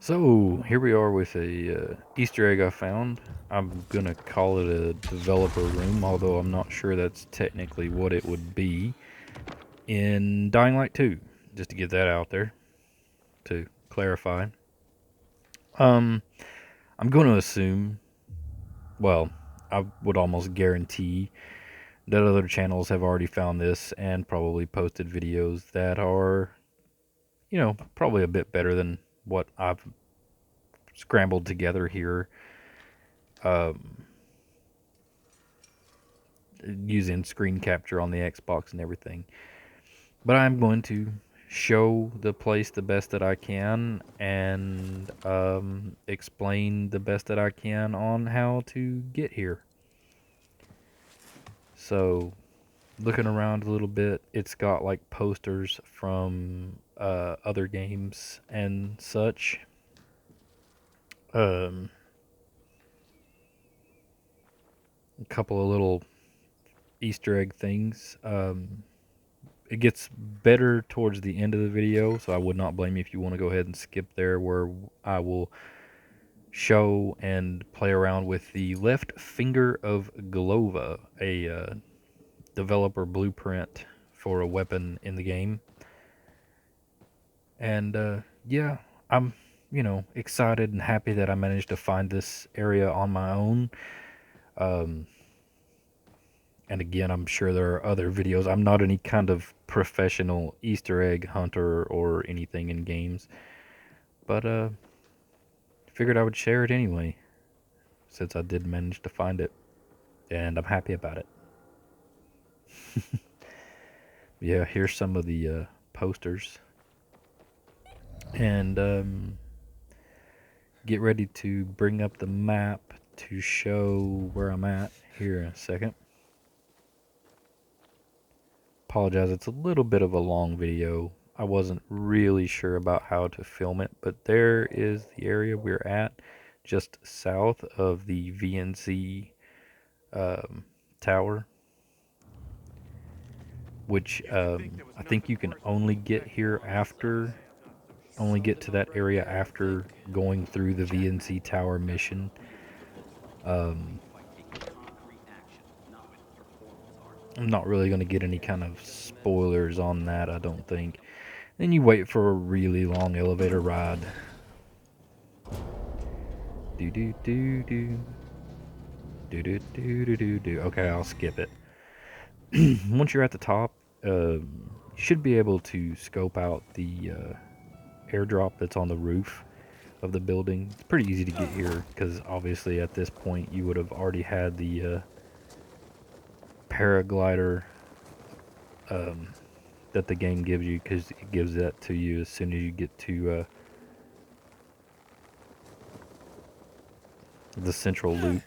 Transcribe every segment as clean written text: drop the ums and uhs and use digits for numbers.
So here we are with a Easter egg I found. I'm gonna call it a developer room, although I'm not sure that's technically what it would be in Dying Light 2. Just to get that out there to clarify. Um, I'm going to assume, well, I would almost guarantee that other channels have already found this and probably posted videos that are, probably a bit better than what I've scrambled together here. Um, Using screen capture on the Xbox and everything. But I'm going to show the place the best that I can and explain the best that I can on how to get here. So, looking around a little bit, it's got like posters from other games and such. A couple of little Easter egg things. It gets better towards the end of the video, so I would not blame you if you want to go ahead and skip there, where I will show and play around with the left finger of Golova, a developer blueprint for a weapon in the game. And yeah, I'm excited and happy that I managed to find this area on my own. Um, And again, I'm sure there are other videos. I'm not any kind of professional Easter egg hunter or anything in games, but figured I would share it anyway, since I did manage to find it, and I'm happy about it. Yeah, here's some of the posters, and get ready to bring up the map to show where I'm at here in a second. Apologize, it's a little bit of a long video. I wasn't really sure about how to film it, but there is the area we're at, just south of the VNC tower, which I think you can only get to that area after going through the VNC tower mission. I'm not really going to get any kind of spoilers on that, I don't think. Then you wait for a really long elevator ride. Do do do do. Do do do do do do. Okay, I'll skip it. Once you're at the top, you should be able to scope out the airdrop that's on the roof of the building. It's pretty easy to get here because obviously at this point you would have already had the paraglider that the game gives you, because it gives that to you as soon as you get to the central loop.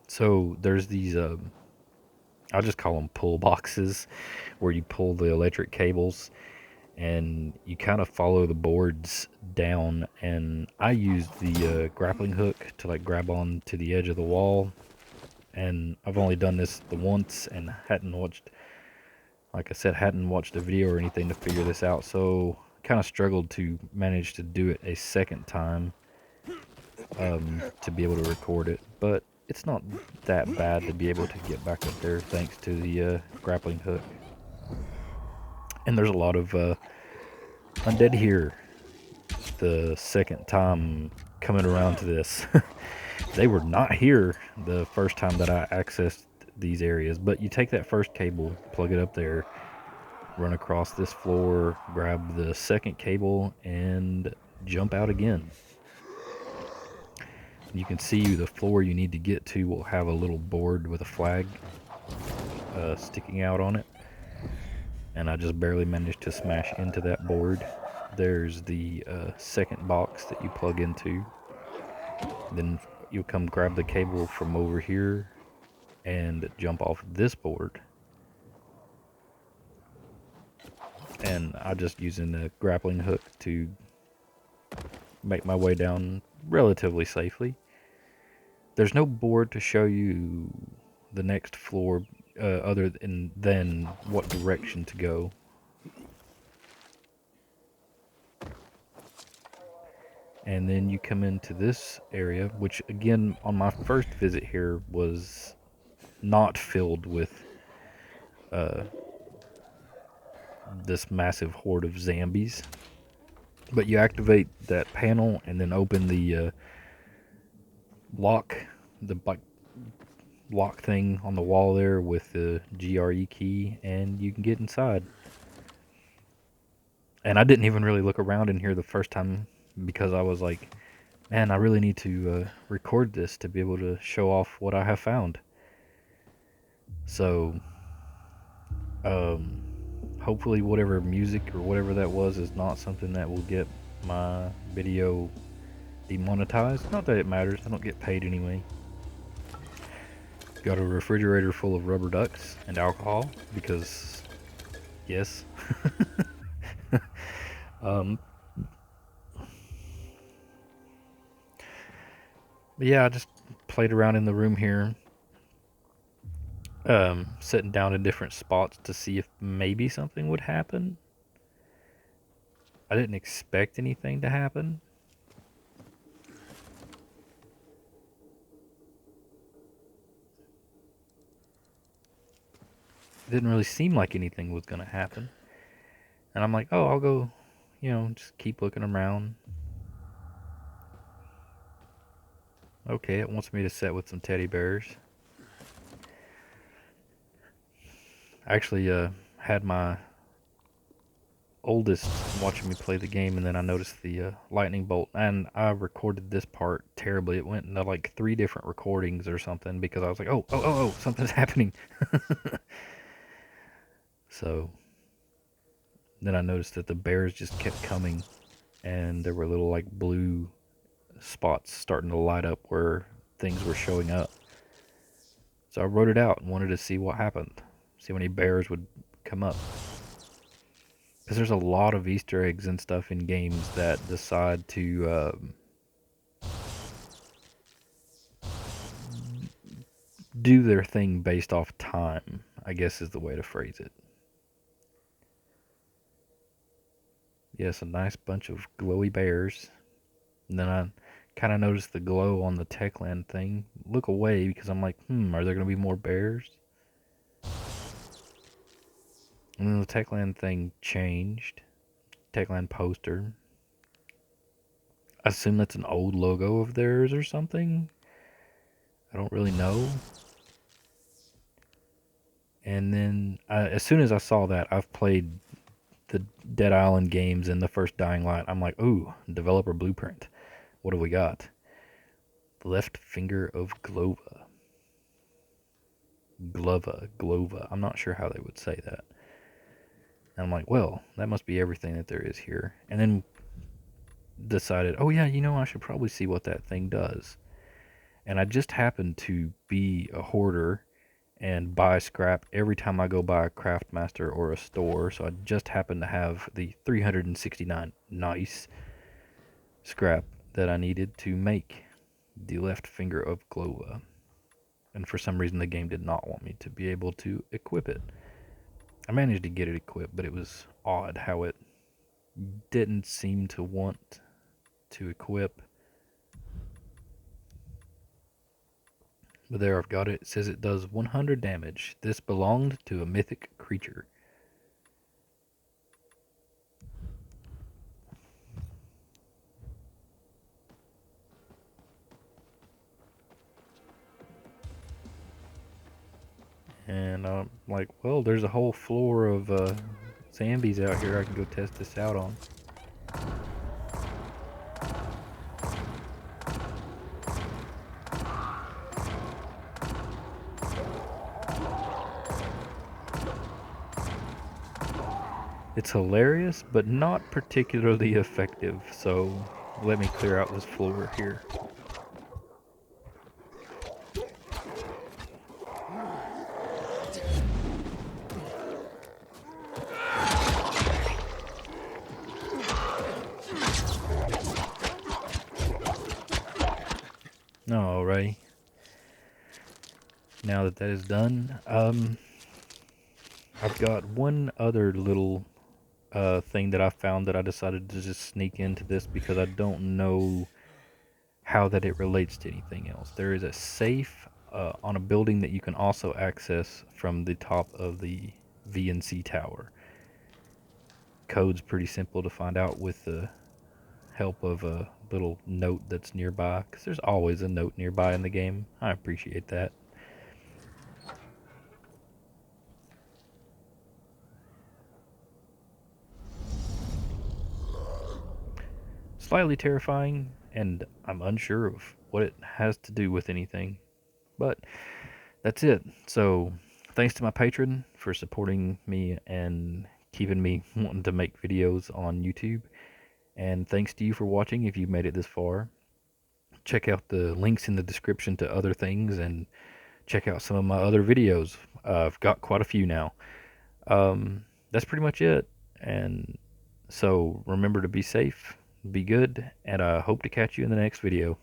So there's these I'll just call them pull boxes, where you pull the electric cables and you kind of follow the boards down. And I used the grappling hook to like grab on to the edge of the wall. And I've only done this the once and hadn't watched a video or anything to figure this out. So kind of struggled to manage to do it a second time to be able to record it. But it's not that bad to be able to get back up there thanks to the grappling hook. And there's a lot of undead here. The second time coming around to this. They were not here the first time that I accessed these areas. But you take that first cable, plug it up there, run across this floor, grab the second cable, and jump out again. You can see the floor you need to get to will have a little board with a flag sticking out on it. And I just barely managed to smash into that board. There's the second box that you plug into. Then you'll come grab the cable from over here and jump off this board. And I'm just using the grappling hook to make my way down relatively safely. There's no board to show you the next floor other than what direction to go. And then you come into this area, which again, on my first visit here, was not filled with uh, this massive horde of zombies. But you activate that panel and then open the lock, the lock thing on the wall there with the GRE key, and you can get inside. And I didn't even really look around in here the first time because I was like, man, I really need to record this to be able to show off what I have found. So, hopefully whatever music or whatever that was is not something that will get my video demonetized. Not that it matters, I don't get paid anyway. Got a refrigerator full of rubber ducks and alcohol because, yes. But yeah, I just played around in the room here, sitting down in different spots to see if maybe something would happen. I didn't expect anything to happen. It didn't really seem like anything was going to happen. And I'm like, oh, I'll go, just keep looking around. Okay, it wants me to set with some teddy bears. I actually had my oldest watching me play the game, and then I noticed the lightning bolt, and I recorded this part terribly. It went into like 3 different recordings or something because I was like, oh, something's happening. So then I noticed that the bears just kept coming, and there were little like blue spots starting to light up where things were showing up. So I wrote it out and wanted to see what happened, see how many bears would come up. Because there's a lot of Easter eggs and stuff in games that decide to do their thing based off time, I guess is the way to phrase it. Yes, a nice bunch of glowy bears. And then I kind of noticed the glow on the Techland thing. Look away because I'm like, are there going to be more bears? And then the Techland thing changed. Techland poster. I assume that's an old logo of theirs or something. I don't really know. And then as soon as I saw that, I've played the Dead Island games and the first Dying Light. I'm like, ooh, developer blueprint. What have we got? Left finger of Glova. Glova. I'm not sure how they would say that. And I'm like, well, that must be everything that there is here. And then decided, oh yeah, I should probably see what that thing does. And I just happened to be a hoarder and buy scrap every time I go by a Craftmaster or a store. So I just happened to have the 369 nice scrap that I needed to make the left finger of Glova. And for some reason the game did not want me to be able to equip it. I managed to get it equipped, but it was odd how it didn't seem to want to equip. But there, I've got it. It says it does 100 damage. This belonged to a mythic creature. And I'm like, well, there's a whole floor of zombies out here I can go test this out on. It's hilarious, but not particularly effective, so let me clear out this floor here. Alrighty. Now that is done, I've got one other little thing that I found that I decided to just sneak into this because I don't know how that it relates to anything else. There is a safe on a building that you can also access from the top of the VNC tower. Code's pretty simple to find out with the help of a little note that's nearby, because there's always a note nearby in the game. I appreciate that. Slightly terrifying, and I'm unsure of what it has to do with anything. But that's it. So, thanks to my patron for supporting me and keeping me wanting to make videos on YouTube. And thanks to you for watching if you've made it this far. Check out the links in the description to other things and check out some of my other videos. I've got quite a few now. That's pretty much it. And so remember to be safe, be good, and I hope to catch you in the next video.